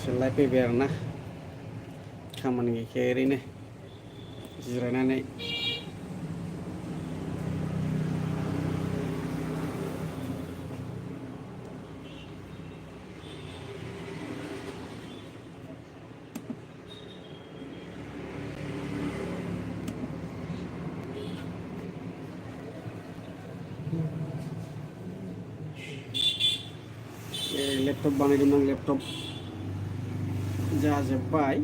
दसेलाय फैबाय आरोना खामानि गैखाया ओरैनो जिरायनानै लेपटप बानायदोंमोन लेपटप जाजोब्बाय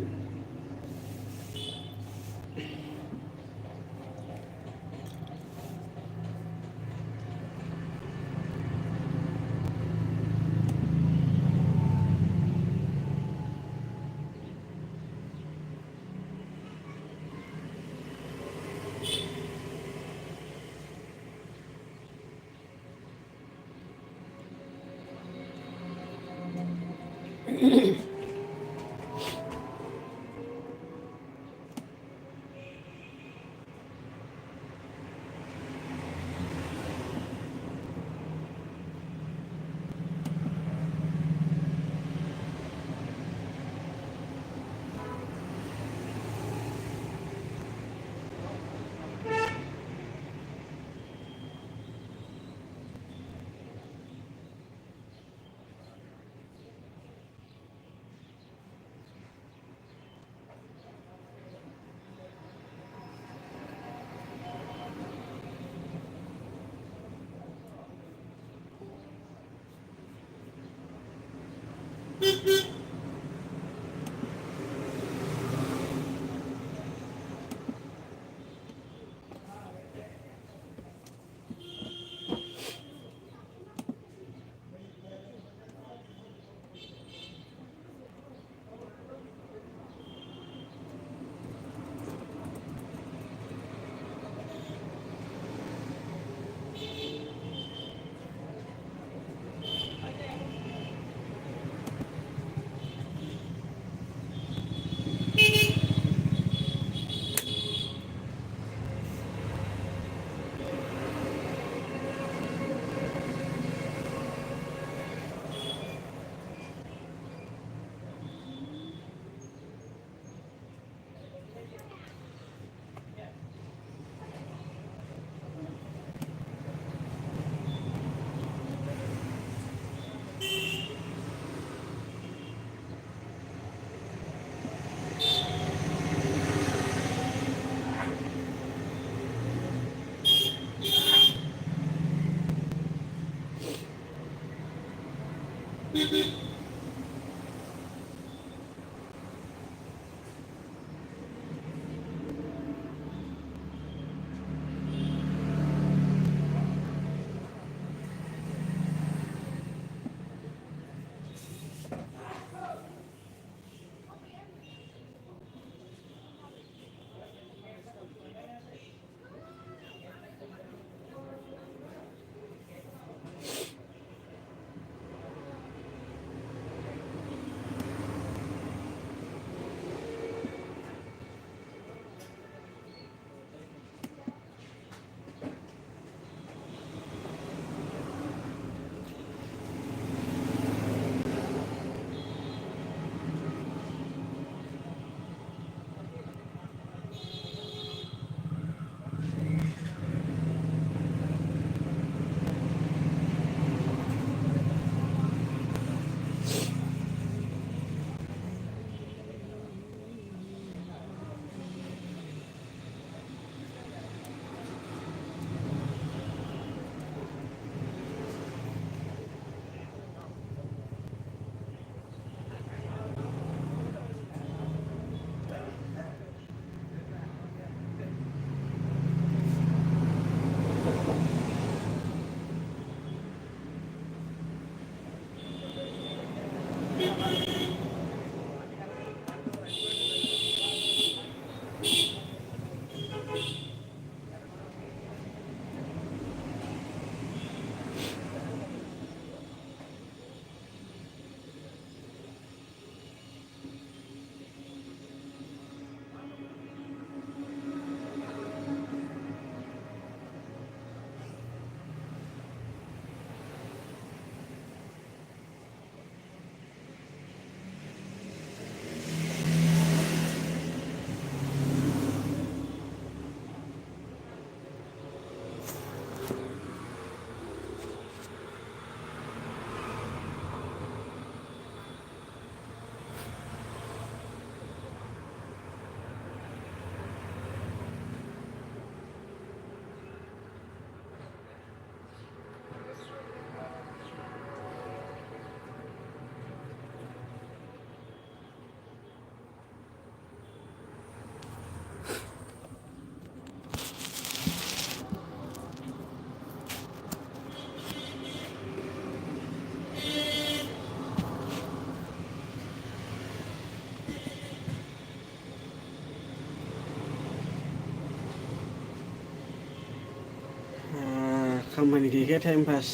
खामानि गैखाया टाइम पास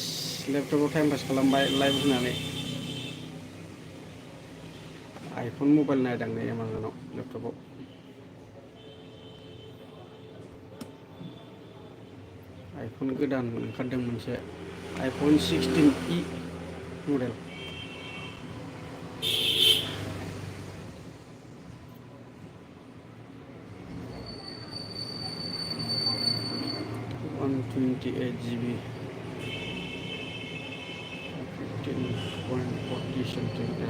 लेपटपाव टाइम पास खालामबाय लाइभ होनानै आइफन मबाइल नायदां नै एमाजनाव लेपटपाव आइफन गोदान ओंखारदों मोनसे iPhone 16e model one 28GB 15.40 cm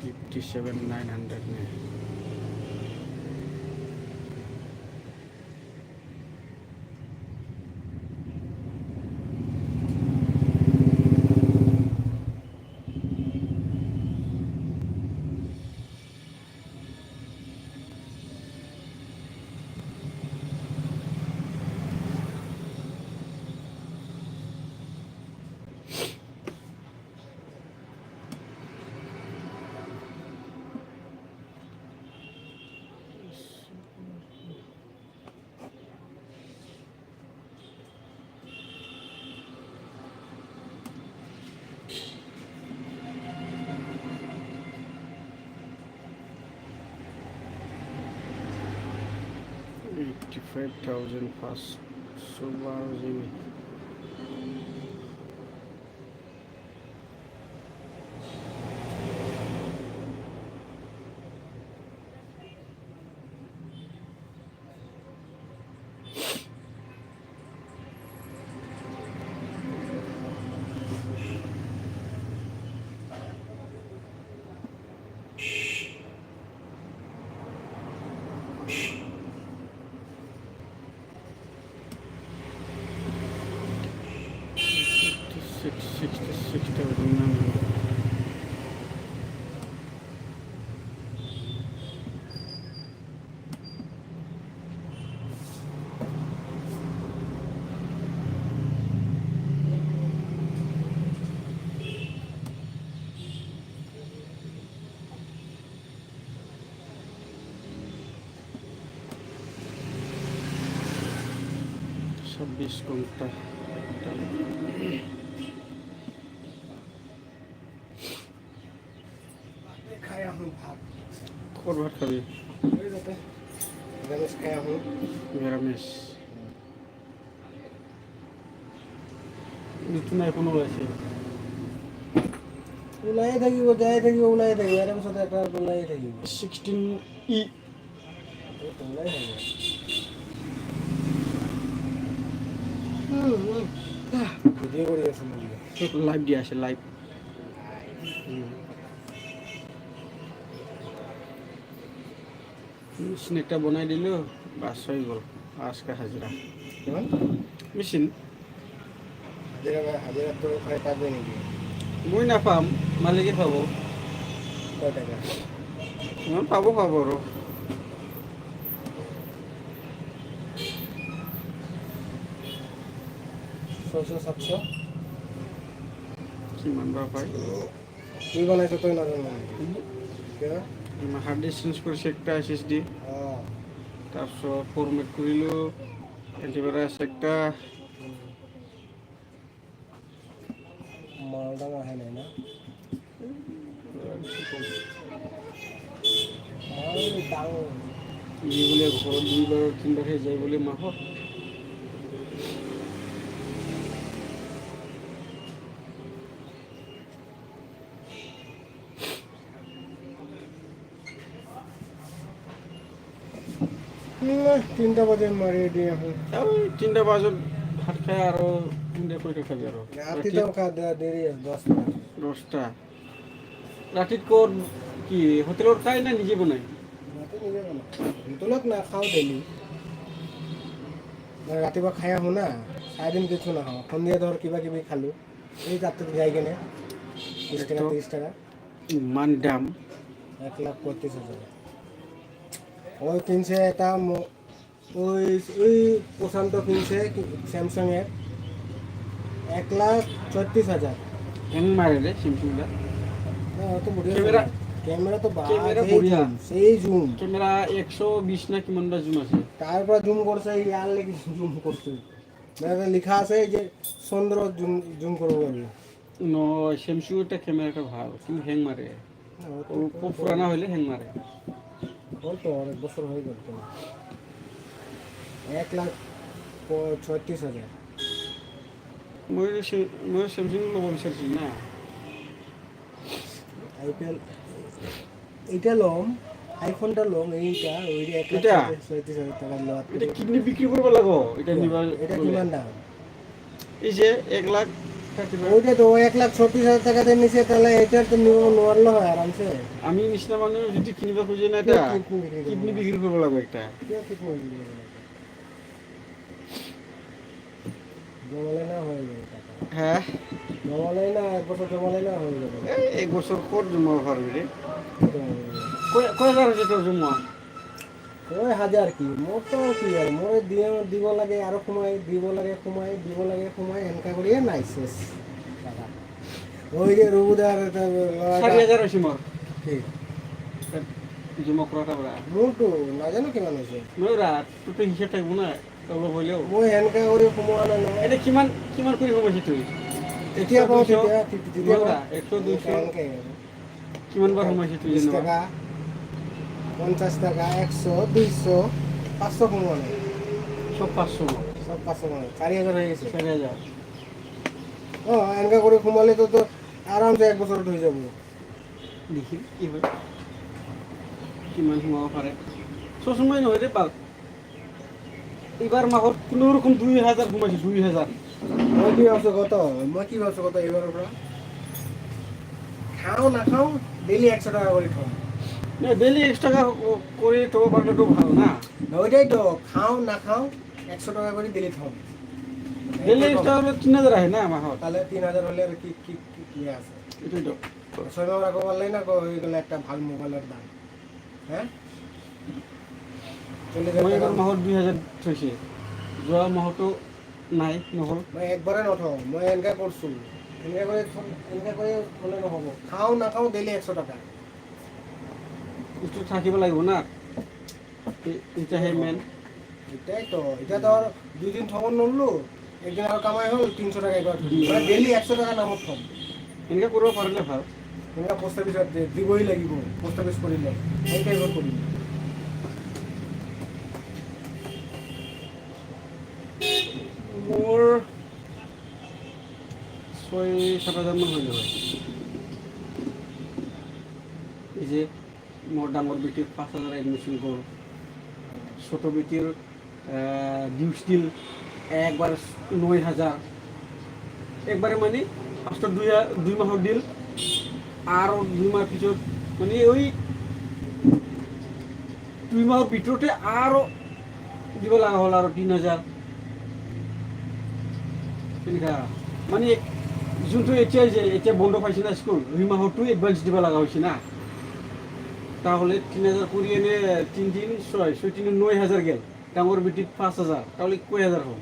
57,900 में 85,000 fast Subaru Jimny Habis kontak खाया हूँ भात खोर भात खाबी वही रहता है रमेश खाया हूँ निरामिष নতুন আইফোন ওলাইছে ওলাই থাকিব যাই থাকিব ওলাই থাকিব ইয়াৰ পিছত এটা ওলাই থাকিব 16e ওলাই থাকিব ভিডিঅ' কৰি আছোঁ মই লাইভ দিয়া আছে লাইভ স্নেকটা বনাই দিলো বাস হৈ গ'ল আজকে হাজিৰা কিমান মেচিন হাজিৰাটো খাই পাবি নেকি মই নাপাম মালিকে পাব কয় টাকা ইমান পাব আৰু 600-700 কিমান বা পায় কি বনাইছ তই নাজানো কিয় হাৰ্ড ডিস্ক চেঞ্জ কৰিছে একটা SSD অঁ তাৰপিছত ফৰ্মেট কৰিলোঁ এণ্টিভাইৰাছ একটা মালদাম আহে নাই না মাল ডাঙৰ যি বোলে ঘৰত 2 বাৰ 3 বাৰহে যায় বোলে মাহত তিনিটা বজাত মাৰি দিয়ে আহোঁ 3টা বজাত ভাত খাই আৰু 3টা কৰি খাবি আৰু ৰাতিটো দেৰি আছে 10টা ৰাতিত ক'ত কি হোটেলত খাই না নিজে বনাই ৰাতি নিজে বনাওঁ হোটেলত নাখাওঁ ডেইলি ৰাতিপুৱা খাই আহোঁ না 4 দিন কিছু নাখাওঁ সন্ধিয়া ধৰ কিবা কিবি খালোঁ এই তাত যাই কেনে 20 টাকা 30 টাকা ইমান দাম 1,35,000 ওই কিনছে এটা ওই প্রশান্ত কিনছে স্যামসাংয়ের 1,36,000 হ্যাং মারে রে স্যামসাংটা না তো বড়িয়া ক্যামেরা ক্যামেরা তো ক্যামেরা বঢ়িয়া সেই জুম ক্যামেরা 120 না কিমান বা জুম আছে তারপর জুম করছে ইয়ার লাগি জুম করছে মানে লেখা আছে এই যে চন্দ্র জুম করবো পারবি। স্যামসুংটা ক্যামেরাটা ভালো, কিন্তু হ্যাং মারে। ও খুব পুরানা হইলে হ্যাং মারে। বল তো অনেক বছর হয়ে গেল তো। 1,36,000 মই স্যামসুং ল'ব বিচাৰিছোঁ না। আইপিএল এইটা লম, আইফোনটা লম, এইটা ওই যে এটা? 1,36,000 টাকা লওয়া। এটা কিডনি বিক্রি কৰিব লাগিব এটা নিবা। এটা কিমান দাম? এই যে 1,30,000। ওইটা তো 1,36,000 টাকাতে নিচে, তাহলে এটার তো নিব নোৱাৰিলো হয় আরামসে। আমি নিচিনা মানুহ যদি কিনিব খুঁজে না এটা কিডনি বিক্রি কৰিব লাগিব একটা। কিয় ঠিক মই দিব লাগে? জমালে না হয়ে যাবে টাকা। হ্যাঁ, জমালে না, এক বছর জমালে না হয়ে যাবে। এই বছর ক'ত জমাব পারবি রে? কি জমাবে? কয় হাজাৰ হৈছে তোৰ জমা? ওই হাজার কি, মোর তো কি আর মোর দিব লাগে, আরো সময় দিব লাগে, সময় দিব লাগে, সময় এনেকা করিয়ে নাই শেষ টাকা। ওই যে রবুদার 4,000 হৈছে মোৰ কি জমা কৰাটা পৰা। মোৰতো নাজানো কিমান হৈছে। মই তোৰতো হিচাপ থাকিব না অলপ হ'লেও। মই এনেকা কৰি সোমোৱা নাই নহয়। এতিয়া কিমান কিমান কৰি সোমাইছে তুই? তেতিয়া পাওঁ, তেতিয়া 100, 200 এনেকে কিমান বাৰ সোমাইছে তুই 20 যেনিবা? টাকা, 50 টাকা, 100, 200, 500 সোমোৱা নাই। সব 500 সব 500 মানে 4,000 হয়ে গেছে। 4,000। এনেকা করে সোমালে তো আরামসে এক বছর হয়ে যাব। দেখি কি হয়, কিমান সোমাব পাৰে। চচমাই নহয় ৰে পাল, এইবাৰ মাহত কোনো ৰকম 2,000 সোমাইছে। 2,000 মই কি ভাবছো কত এইবাৰৰ পৰা খাওঁ নাখাওঁ ডেইলি 100 টাকা করে খাওঁ। ডেইলি এক্সট্ৰা কৰি থ'ব পাৰিলেতো ভাল না। ওইটাই তো, খাওঁ নাখাওঁ 100 টাকা করে ডেইলি খাওঁ। ডেইলি এক্সট্ৰা হ'লে 3,000 আহে না মাহত। তাহলে 3,000 হলে আর কি কি কি কি আছে? এইটোতো 6 মাস রাখো পারলেই না হয়ে গেলে একটা ভাল মোবাইলের দাম। হ্যাঁ, মই এইবাৰ মাহত 2,000 থৈছে, যোৱা মাহতো নাই নহ'ল। মই একবারে নথওঁ, মই এনেকা করছো। এনেকা করে হলে নহব। খাওঁ নাখাওঁ ডেইলি 100 টাকা। এইটো থাকিব লাগিব না, এতিয়াহে মেইন। এটাই তো, এটা তো আর 2 দিন থব নললো, একদিন আর কামাই হল 300 টাকা একবার মানে ডেইলি 100 টাকা নামত থম। এনেকৈ কৰিব পাৰিলে ভাল। এনেকা পোস্ট অফিসত দিবই লাগিব, পোস্ট অফিস কৰিলে এই টাইপৰ কৰিম। মোৰ 6-7 হাজাৰ মান হৈ যাব। এই যে মোৰ ডাঙৰ বেটিৰ 5,000 এডমিশ্যন গ'ল, ছোট বেটিৰ ডিউ ষ্টিল একবাৰ 9,000, একবাৰে মানে ফাৰ্ষ্টত 2 মাহৰ দিল, আৰু 2 মাহ পিছত মানে ওই 2 মাহৰ ভিতৰতে আৰু দিব লগা হ'ল আৰু 3,000 তেনেকুৱা। মানে যোনটো এতিয়া বন্ধ পাইছে না স্কুল, 2 মাহৰটো এডভান্স দিব লগা হৈছে না। তাহলে 3,000 কৰি এনে 3 দিন 6 দিন 9,000 গেল। ডাঙৰ বেটিত 5,000, তাহলে কয় হাজাৰ হ'ল?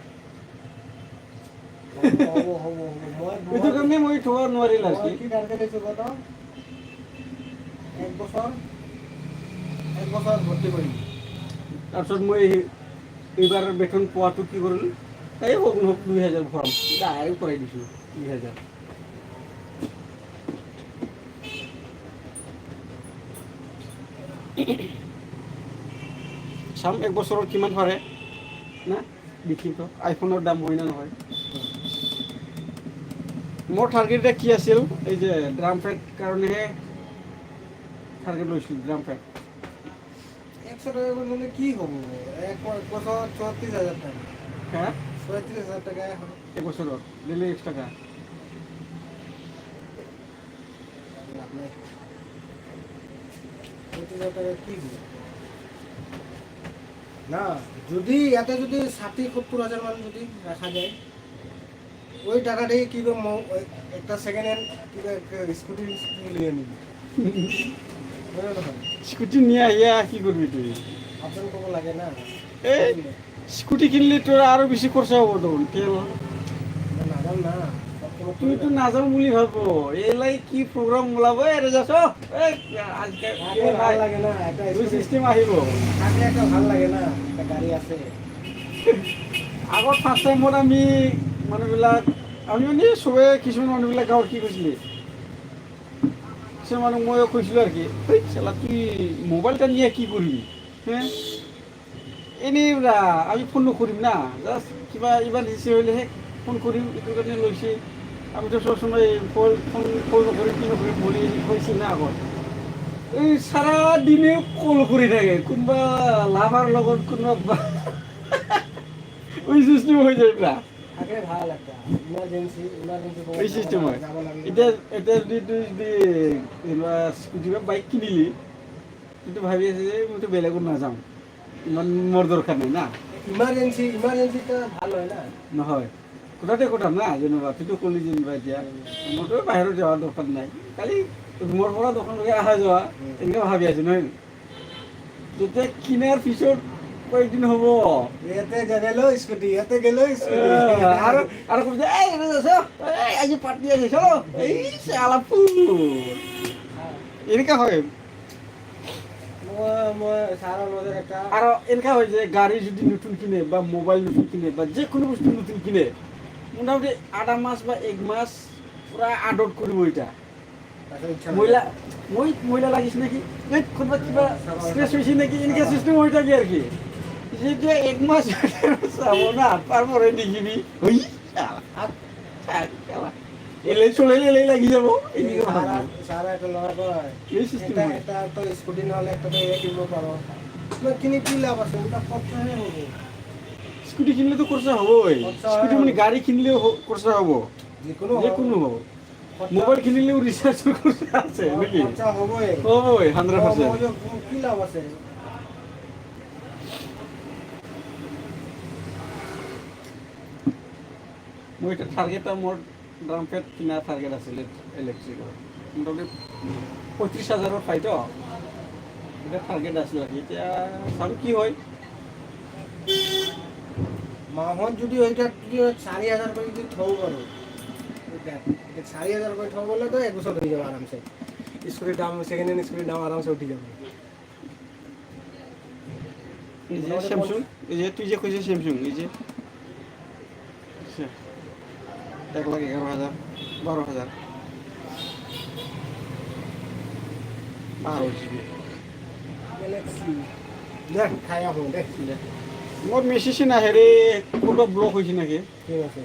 এইটো কাৰণে মই থব নোৱাৰিল আৰু কি। কি টার্গেট আছে কত? এক বছর ভর্তি করি। তাৰপিছত মই এইবাৰ বেতন পোৱাটো কি কৰিলোঁ, এই হওক নহওক 2,000 ভৰাম, ডাইৰেক্ট কৰাই দিছোঁ 2,000। চাম এক বছৰত কিমান পাৰে না, দেখিম তো আইফোনৰ দাম হয় না নহয়। মোৰ টাৰ্গেট এতিয়া কি আছিল, এই যে ড্ৰাম পেড কাৰণেহে টাৰ্গেট লৈছিলোঁ, ড্ৰাম পেড। 100 টাকা করে নিলে কি হব? এক বছর 34,000 টাকা। হ্যাঁ, 34,000 টাকায় হবে। এক বছৰত ডেইলি 1 টাকা। লাভ নাই। 34,000 টাকা কি হবে? না, যদি ইয়াতে যদি 60-70,000 মান যদি রাখা যায়, ওই টাকাটাই কি করবো, একটা সেকেন্ড হ্যান্ড স্কুটি নিয়ে নিবি। স্কুটি নিয়ে আহিয়া কি করবি তুই? অপশন কব লাগে না। এই স্কুটি কিনলে তোর আরো বেশি খরচা হবো তখন তেল। নাজান না, তুই তো নাযাও বুলি ভাবো, এলাই কি প্রোগ্রাম ওলাবো এরে যাস আজকে ভাল লাগে না, একটা সিস্টেম আহিব। থাকলে একটা ভাল লাগে না, একটা গাড়ি আছে। আগত ফাৰ্ষ্ট টাইমত আমি মানুহবিলাক আমি মানে চবে কিছুমান মানুহবিলাক গাঁৱত কি কৈছিলে কিছুমান মানুহ মই কৈছিলোঁ আৰু কি এই চালা তুই মোবাইল এটা নিয়ে কি কৰিবি হে এনেই বোলা আমি ফোন নকৰিম না জাষ্ট কিবা ইমাৰ্জেঞ্চি হ'লেহে ফোন কৰিম এইটো কাৰণে লৈছে আমিতো চব সময় ফোন নকৰিম কি নকৰিম বুলি কৈছিল না আগত এই চাৰা দিনে কল কৰি থাকে কোনোবা লাভাৰ লগত কোনোবা ওই চিষ্টেম হৈ যায় প্ৰা থাকে ভাল একটা ইমার্জেন্সি এই চিষ্টেম হয় এতিয়া এতিয়া যদি তুই যদি কিবা স্কুটি বা বাইক কিনিলি কিন্তু ভাবি আছে যে মইতো বেলেগত নাযাওঁ ইমান মোৰ দৰকাৰ নাই না ইমার্জেন্সিটা ভাল হয় না নহয় কোঠাতে কোঠা না যেনিবা তুইতো ক'লি যেনিবা এতিয়া মোৰতো বাহিৰত যোৱাৰ দৰকাৰ নাই খালি ৰুমৰ পৰা দোকানলৈকে অহা যোৱা এনেকৈ ভাবি আছোঁ নহয় যেতিয়া কিনাৰ পিছত কয়েকদিন হ'ব ইয়াতে গেলো স্কুটি ইয়াতে গেলো স্কুটি আৰু আৰু ক'ব যে এই আজি পাৰ্টি আছে চলো এই চালা এনেকুৱা হয় মই সারা নজর একটা আৰু এনেকুৱা হয় যে গাড়ী যদি নতুন কিনে বা মোবাইল নতুন কিনে বা যিকোনো বস্তু নতুন কিনে মোটামুটি আধা মাস বা এক মাস পুৰা আদৰ কৰিব এতিয়া মহিলা লাগিছে নেকি এই কোনোবা কিবা ষ্ট্ৰেছ হৈছে নেকি এনেকুৱা চিষ্টেম হৈ থাকে আৰু কি যেতিয়া এক মাস চাব না তারপরে দেখিবি ওই এলে চলে এলে লাগি যাব এদিকে ভাবি সারা একটা লড়া কয় এই সিস্টেম এটা হয় এটা তো স্কুটি না হলে একটা তো এ কিনবো পারো না কিনে কি লাভ আছে ওটা খরচাই হবে স্কুটি কিনলে তো খরচা হবই খরচা স্কুটি মানে গাড়ি কিনলেও খরচা হব যে কোনো হব মোবাইল কিনলেও রিচার্জ খরচা আছে নাকি খরচা হবই হবই 100% কি লাভ আছে মই এটা টার্গেট মোৰ ড্ৰামপেট কিনা টার্গেট আছিল ইলেক্ট্ৰিকৰ মোটামুটি 35,000 পাইতো এটা টার্গেট আছিল এতিয়া চাম কি হয় মাহত যদি ওইটা যদি 4,000 করে যদি থব পারো 4,000 করে থব বলে তো 1 বছর হয়ে যাবে আরামসে স্কুটির দাম সেকেন্ড হ্যান্ড স্কুটির দাম আরামসে উঠে যাবে এই যে স্যামসুং এই যে তুই যে কইছিস স্যামসুং এই যে 1,11,000 12,000 12 গ্যালাক্সি দেখ খায়া হো দেখ মোৰ মেছেজ নাহে ৰে ক'ৰবা ব্লক হৈছে নেকি ঠিক আছে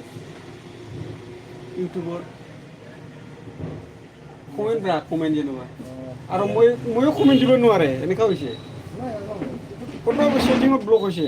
ইউটিউবত কমেণ্ট যেনিবা আৰু ময়ো কমেণ্ট দিব নোৱাৰে এনেকুৱা হৈছে কোনোবা ছেটিঙত ব্লক হৈছে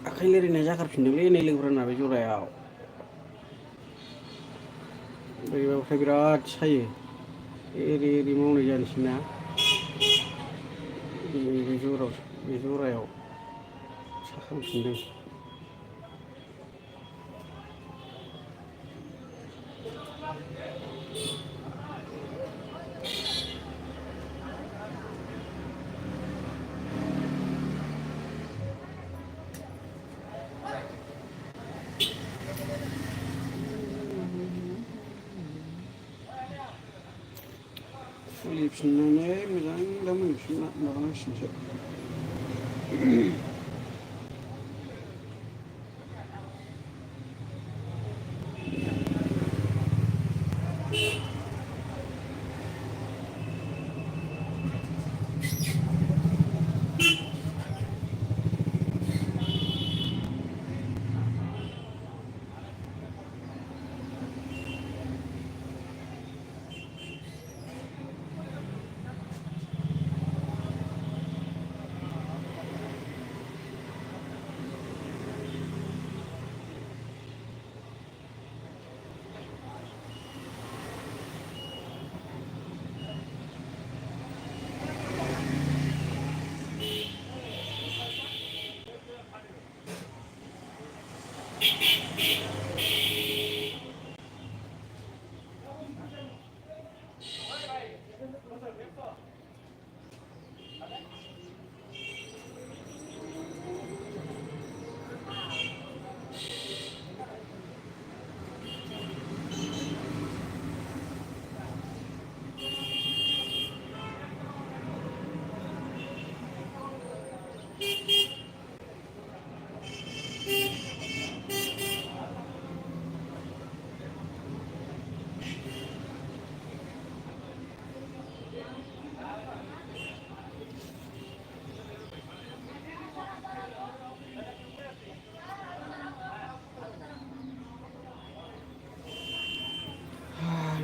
आखाइ लोरिनाया जाखारफिनदोंलै नै लोगोफोरना बे जरायाव बोरैबाबाथाय बिराद सायो एरै एरै मावनाय जानोसैना बे जरायाव साखांफिनदों। खुलिफिननानै मोजां दा मोनफिनना माबानांसिगोनसो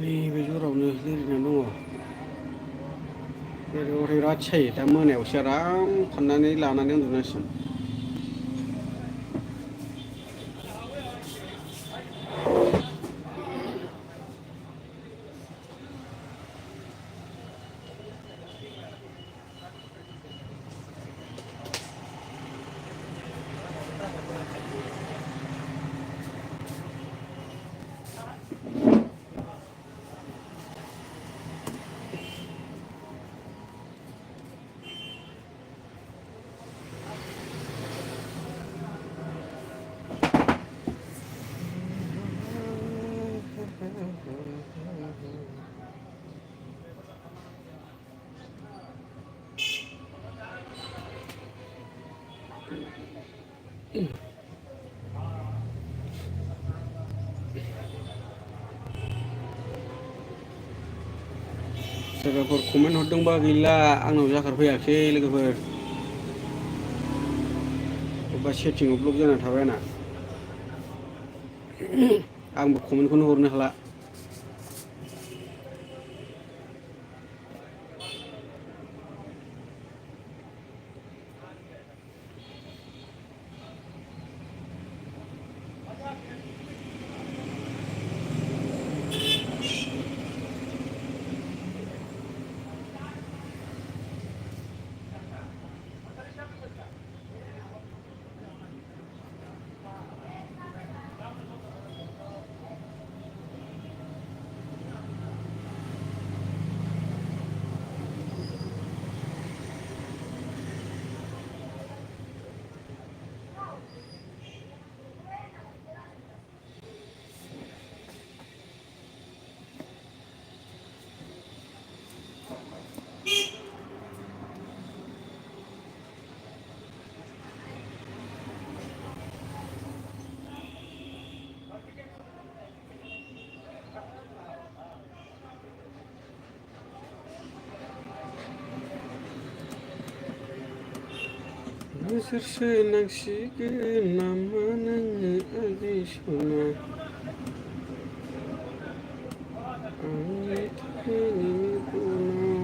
नैबे जरावनो लिरना दङ बेराद बिराद सायो दा मोनायावसो आराम फाननानै लानानै उन्दुनांसिगोन सोरबाफोर कमेन्ट हरदोंबा गैला आंनाव जाखारफैयाखै लोगोफोर अबेबा सेटिंआव ब्लक जाना थाबाय आंना आंबो कमेन्टखौनो हरनो हाला बोसोरसे नांसिगोन नामा नोंनो आगै सना आंनि थैनि गुनाव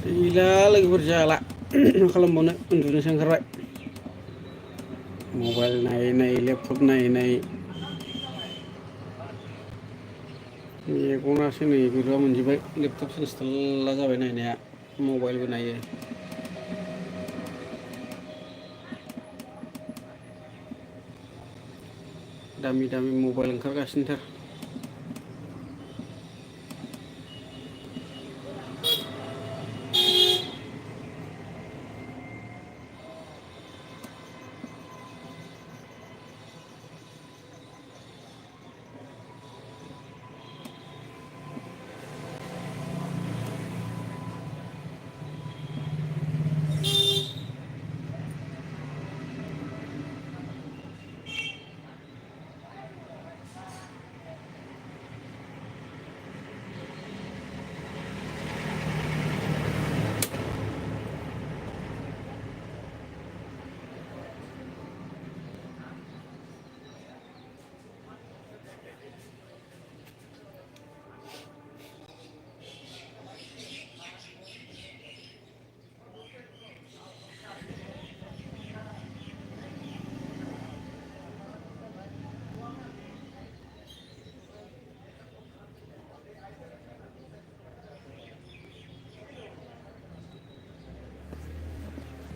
गैला लोगोफोर जाला मा खालामबावनो उन्दुनोसो ओंखारबाय मबाइल नायै नायै लेपटप नायै नायै मेगनासो नै बोरैबा मोनजोब्बाय लेपटप सेन्स थाल्ला जाबाय नायनाया मबाइलबो नायो दामि दामि मबाइल ओंखारगासिनोथार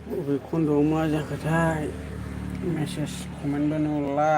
बबे खन्द'आव मा जाखोथाय मेसेज कमेन्टबो नुला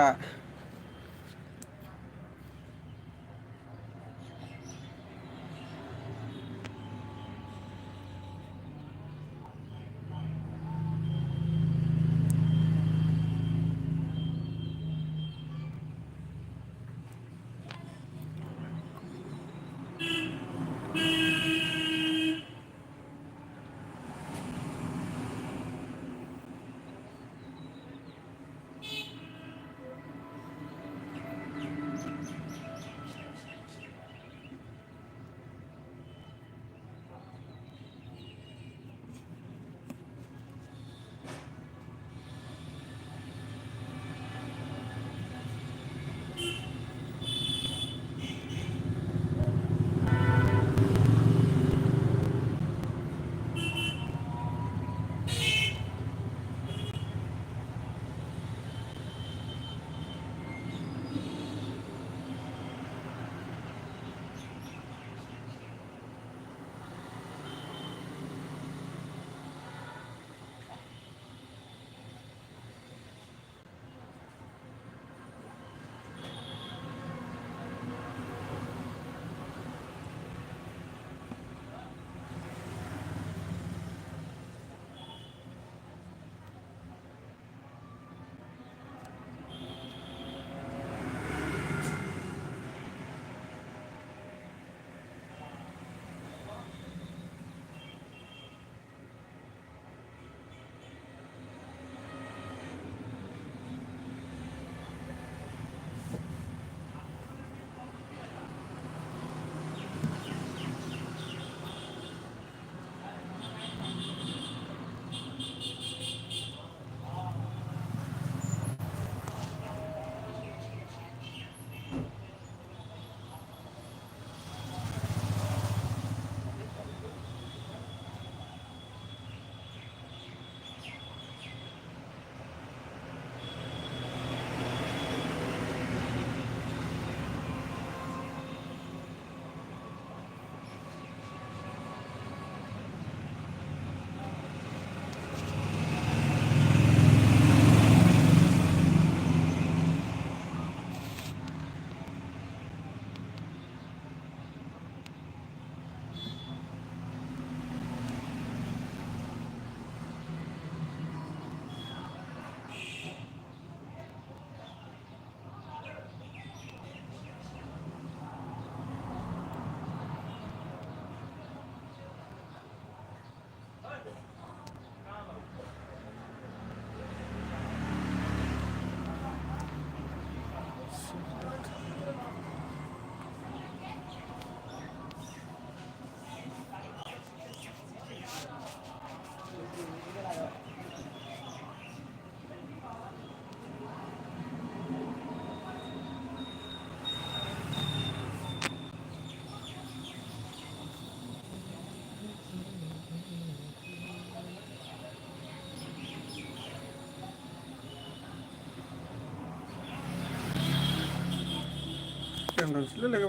ক্যামেরা ছিল লেগে